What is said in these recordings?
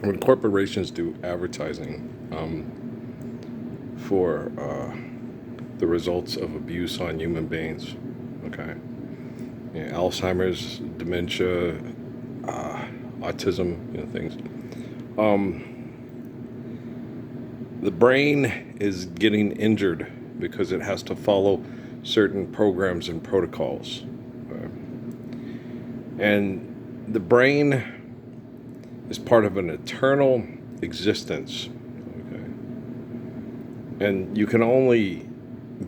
when corporations do advertising for the results of abuse on human beings, okay, Alzheimer's, dementia, autism, things. The brain is getting injured because it has to follow certain programs and protocols. And the brain is part of an eternal existence. Okay? And you can only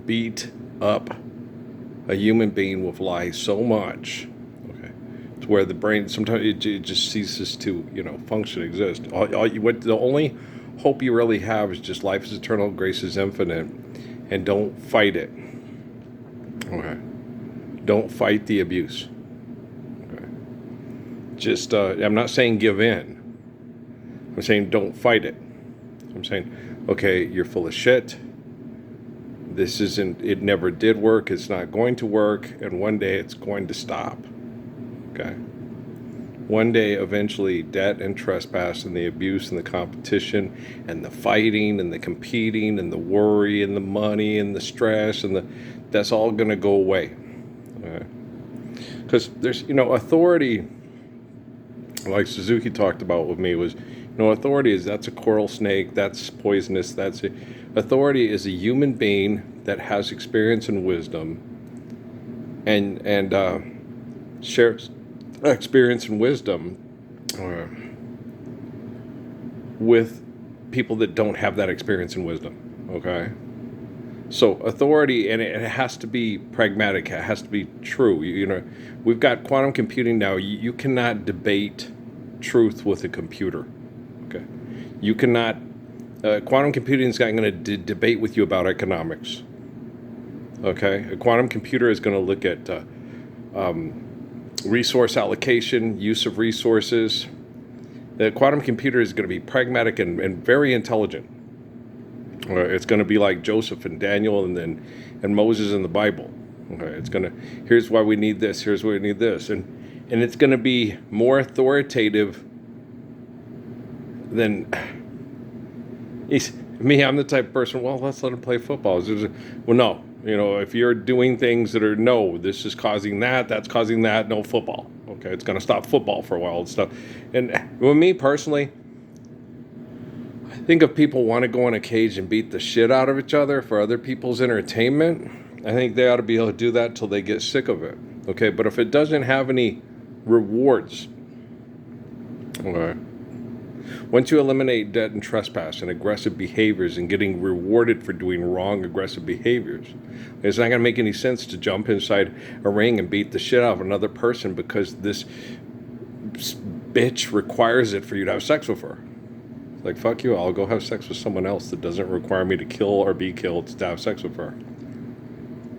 beat up a human being with lies so much, okay, to where the brain sometimes it just ceases to function, exist. The only hope you really have is just life is eternal, grace is infinite, and don't fight it. Okay, don't fight the abuse. Okay, just I'm not saying give in. I'm saying don't fight it. I'm saying, okay, you're full of shit. This isn't, it never did work, it's not going to work, and one day it's going to stop. Okay? One day, eventually, debt and trespass and the abuse and the competition and the fighting and the competing and the worry and the money and the stress that's all going to go away. Okay? Because there's, authority, like Suzuki talked about with me, was, authority that's a coral snake, that's poisonous, that's it. Authority is a human being that has experience and wisdom and shares experience and wisdom with people that don't have that experience and wisdom, okay? So authority, and it has to be pragmatic, it has to be true. We've got quantum computing now. You cannot debate truth with a computer, okay? You cannot, quantum computing is not going to debate with you about economics, okay? A quantum computer is going to look at resource allocation, use of resources. The quantum computer is going to be pragmatic and very intelligent. It's going to be like Joseph and Daniel and Moses in the Bible. Okay, it's going to, here's why we need this, here's why we need this. And it's going to be more authoritative than me. I'm the type of person, well, let's let him play football. Well, no. If you're doing things that are, no, this is causing that, that's causing that, no football. Okay, it's going to stop football for a while and stuff. And with me personally, I think if people want to go in a cage and beat the shit out of each other for other people's entertainment, I think they ought to be able to do that till they get sick of it. Okay, but if it doesn't have any rewards, okay, once you eliminate debt and trespass and aggressive behaviors and getting rewarded for doing wrong, aggressive behaviors, it's not going to make any sense to jump inside a ring and beat the shit out of another person because this bitch requires it for you to have sex with her. Like, fuck you, I'll go have sex with someone else that doesn't require me to kill or be killed to have sex with her.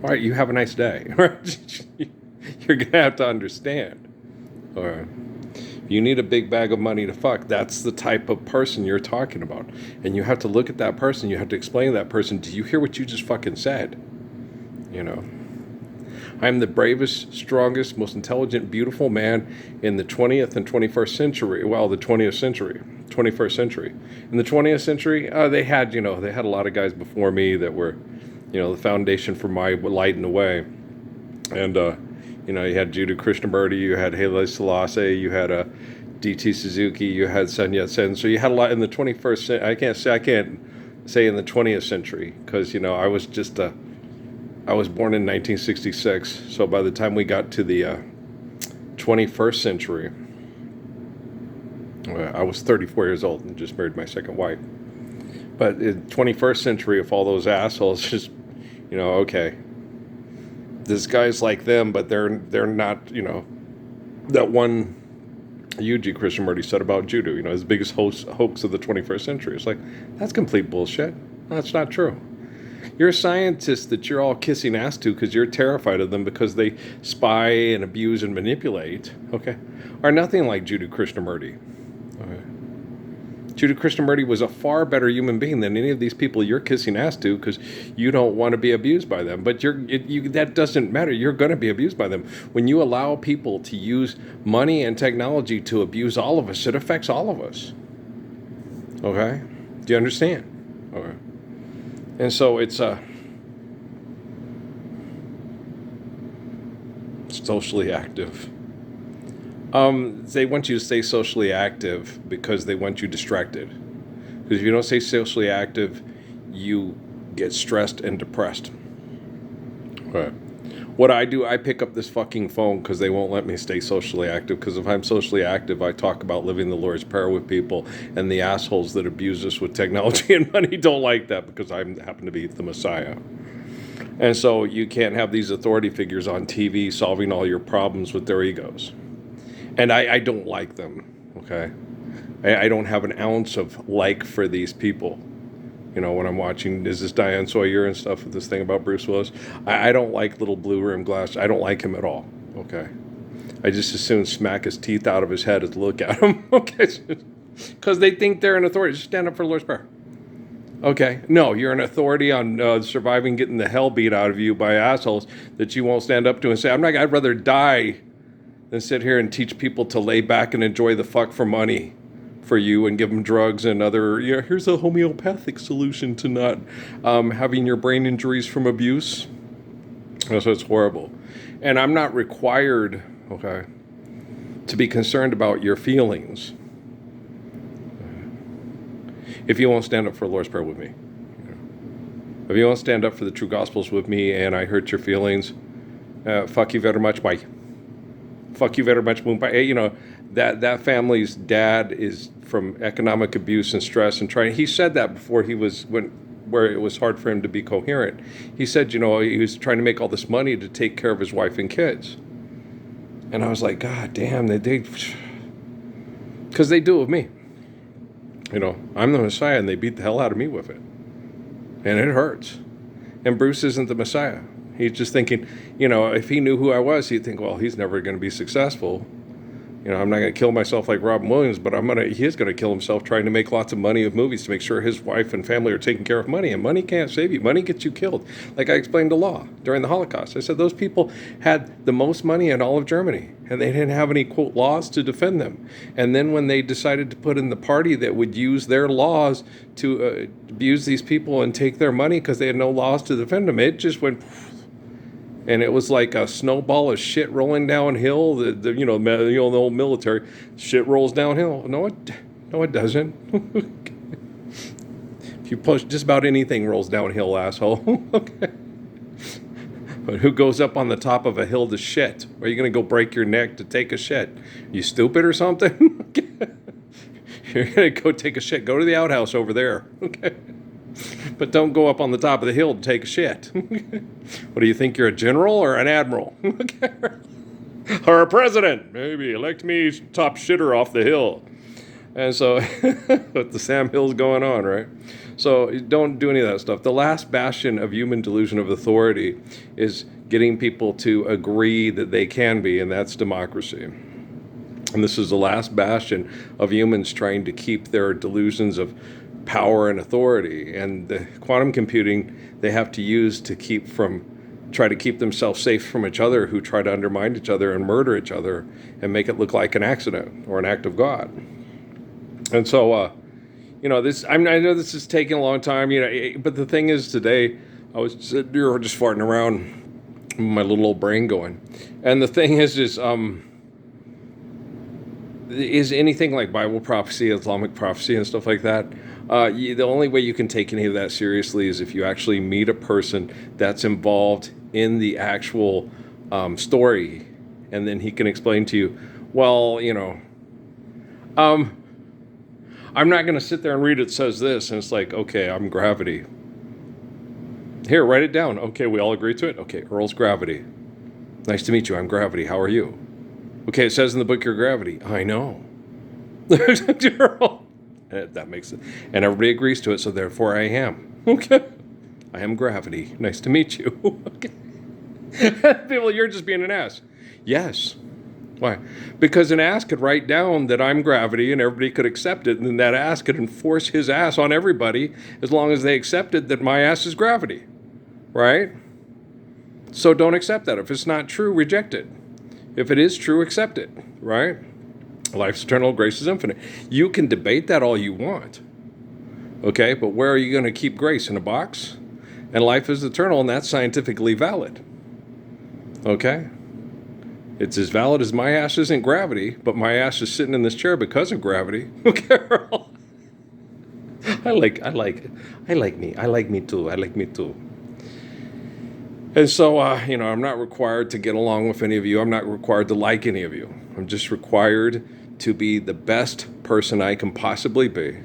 All right, you have a nice day. You're going to have to understand. All right. You need a big bag of money to fuck. That's the type of person you're talking about. And you have to look at that person. You have to explain to that person, do you hear what you just fucking said? I'm the bravest, strongest, most intelligent, beautiful man in the 20th and 21st century. Well, the 20th century, 21st century. In the 20th century, they had a lot of guys before me that were, the foundation for my light and the way. And, you had Jiddu Krishnamurti, you had Haile Selassie, you had D.T. Suzuki, you had Sun Yat-sen. So you had a lot in the 21st century. I can't say in the 20th century because, I was just I was born in 1966. So by the time we got to the 21st century, I was 34 years old and just married my second wife. But in the 21st century, if all those assholes just, okay, this guy's like them, but they're not, that one Yuji Krishnamurti said about judo, his biggest hoax of the 21st century. It's like, that's complete bullshit. That's not true. You're a scientist that you're all kissing ass to because you're terrified of them because they spy and abuse and manipulate, okay, are nothing like Jiddu Krishnamurti. Okay. Jiddu Krishnamurti was a far better human being than any of these people you're kissing ass to because you don't want to be abused by them. But that doesn't matter. You're going to be abused by them. When you allow people to use money and technology to abuse all of us, it affects all of us. Okay? Do you understand? Okay. And so it's socially active. They want you to stay socially active because they want you distracted. Because if you don't stay socially active, you get stressed and depressed. Okay. What I do, I pick up this fucking phone because they won't let me stay socially active. Because if I'm socially active, I talk about living the Lord's Prayer with people, and the assholes that abuse us with technology and money don't like that because I happen to be the Messiah. And so you can't have these authority figures on TV solving all your problems with their egos. And I don't like them, okay? I don't have an ounce of like for these people. You know, when I'm watching, is this Diane Sawyer and stuff with this thing about Bruce Willis? I don't like little blue rim glass. I don't like him at all, okay? I just as soon smack his teeth out of his head as look at him, okay? Because they think they're an authority. Just stand up for the Lord's Prayer. Okay, no, you're an authority on surviving getting the hell beat out of you by assholes that you won't stand up to and say, I'd rather die than sit here and teach people to lay back and enjoy the fuck for money for you and give them drugs and other, here's a homeopathic solution to not having your brain injuries from abuse. So it's horrible. And I'm not required, okay, to be concerned about your feelings if you won't stand up for the Lord's Prayer with me. If you won't stand up for the true gospels with me and I hurt your feelings, fuck you very much, bye. Fuck you very much, boom, bye. You know, that family's dad is from economic abuse and stress and trying. He said that before where it was hard for him to be coherent. He said, you know, he was trying to make all this money to take care of his wife and kids. And I was like, God damn, because they do it with me. You know, I'm the Messiah and they beat the hell out of me with it. And it hurts. And Bruce isn't the Messiah. He's just thinking, you know, if he knew who I was, he'd think, well, he's never going to be successful. You know, I'm not going to kill myself like Robin Williams, but he is going to kill himself trying to make lots of money with movies to make sure his wife and family are taken care of money. And money can't save you. Money gets you killed. Like I explained to Law during the Holocaust. I said those people had the most money in all of Germany, and they didn't have any, quote, laws to defend them. And then when they decided to put in the party that would use their laws to abuse these people and take their money because they had no laws to defend them, it just went... And it was like a snowball of shit rolling downhill. The old military shit rolls downhill. No, it doesn't. If you push, just about anything rolls downhill, asshole. Okay. But who goes up on the top of a hill to shit? Are you going to go break your neck to take a shit? You stupid or something? You're going to go take a shit. Go to the outhouse over there. Okay. But don't go up on the top of the hill to take a shit. What do you think, you're a general or an admiral? Or a president? Maybe elect me top shitter off the hill. And so, with the Sam Hill's going on, right? So don't do any of that stuff. The last bastion of human delusion of authority is getting people to agree that they can be, and that's democracy. And this is the last bastion of humans trying to keep their delusions of power and authority, and the quantum computing they have to use to try to keep themselves safe from each other who try to undermine each other and murder each other and make it look like an accident or an act of God. And so, I know this is taking a long time, but the thing is, today I was just farting around, my little old brain going, and the thing is anything like Bible prophecy, Islamic prophecy, and stuff like that. The only way you can take any of that seriously is if you actually meet a person that's involved in the actual story, and then he can explain to you, well, I'm not going to sit there and read it says this, and it's like, okay, I'm gravity. Here, write it down. Okay, we all agree to it? Okay, Earl's gravity. Nice to meet you, I'm gravity. How are you? Okay, it says in the book you're gravity. I know. That makes it. And everybody agrees to it, so therefore I am. Okay. I am gravity. Nice to meet you. Okay. People, you're just being an ass. Yes. Why? Because an ass could write down that I'm gravity and everybody could accept it, and then that ass could enforce his ass on everybody as long as they accepted that my ass is gravity. Right? So don't accept that. If it's not true, reject it. If it is true, accept it. Right? Life's eternal, grace is infinite. You can debate that all you want. Okay, but where are you going to keep grace? In a box? And life is eternal, and that's scientifically valid. Okay? It's as valid as my ass isn't gravity, but my ass is sitting in this chair because of gravity. Okay, I like me. I like me too. I like me too. And so, I'm not required to get along with any of you. I'm not required to like any of you. I'm just required to be the best person I can possibly be,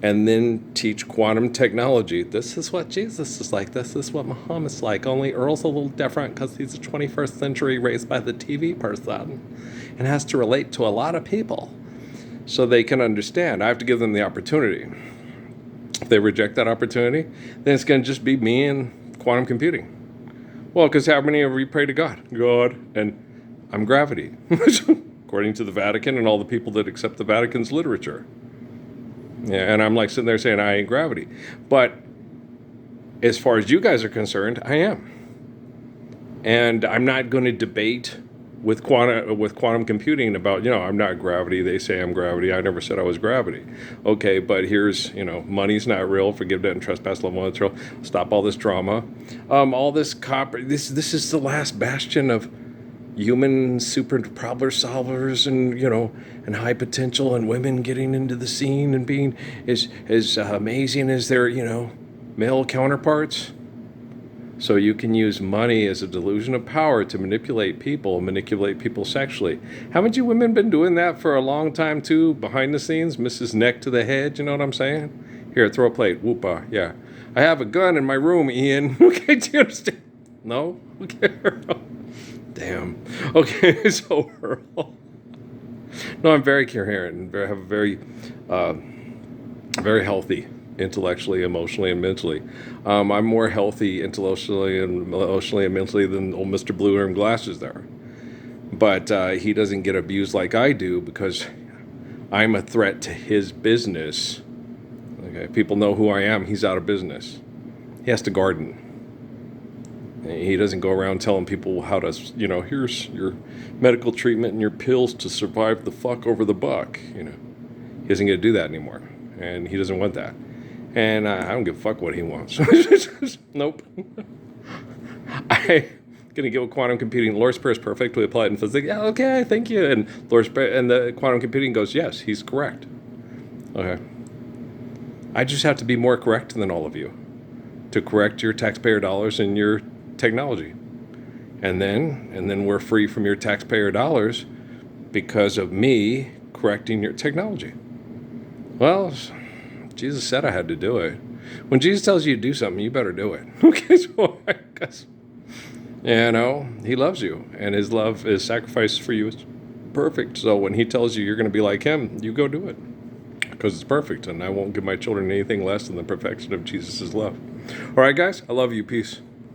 and then teach quantum technology. This is what Jesus is like. This is what Muhammad's like. Only Earl's a little different because he's a 21st century raised by the TV person and has to relate to a lot of people so they can understand. I have to give them the opportunity. If they reject that opportunity, then it's going to just be me and quantum computing. Well, because how many of you pray to God? God, and I'm gravity, according to the Vatican and all the people that accept the Vatican's literature. Yeah, and I'm like sitting there saying I ain't gravity. But as far as you guys are concerned, I am. And I'm not going to debate with quantum computing about, I'm not gravity. They say I'm gravity. I never said I was gravity. Okay, but here's, money's not real. Forgive debt and trespass, love one real. Stop all this drama. All this copper. This is the last bastion of human super problem solvers and, and high potential and women getting into the scene and being as amazing as their, male counterparts. So you can use money as a delusion of power to manipulate people sexually. Haven't you women been doing that for a long time too, behind the scenes? Mrs. Neck to the head, you know what I'm saying? Here, throw a plate. Whoopa, yeah. I have a gun in my room, Ian. Okay, do you understand? No? Okay. Damn. Okay, so Earl. No, I'm very coherent and have a very, very healthy intellectually, emotionally, and mentally. I'm more healthy intellectually and emotionally and mentally than old Mr. Blue Rim Glasses there. But he doesn't get abused like I do because I'm a threat to his business. Okay, people know who I am. He's out of business. He has to garden. He doesn't go around telling people how to, here's your medical treatment and your pills to survive the fuck over the buck. He isn't going to do that anymore. And he doesn't want that. And I don't give a fuck what he wants. Nope. I'm going to get with quantum computing. Lord's Prayer is perfectly applied in physics. Yeah, okay, thank you. And the quantum computing goes, yes, he's correct. Okay. I just have to be more correct than all of you to correct your taxpayer dollars and your technology. And then we're free from your taxpayer dollars because of me correcting your technology. Well, Jesus said I had to do it. When Jesus tells you to do something, you better do it. Okay, so because he loves you, and his love, his sacrifice for you is perfect. So when he tells you you're going to be like him, you go do it because it's perfect, and I won't give my children anything less than the perfection of Jesus' love. All right, guys, I love you. Peace.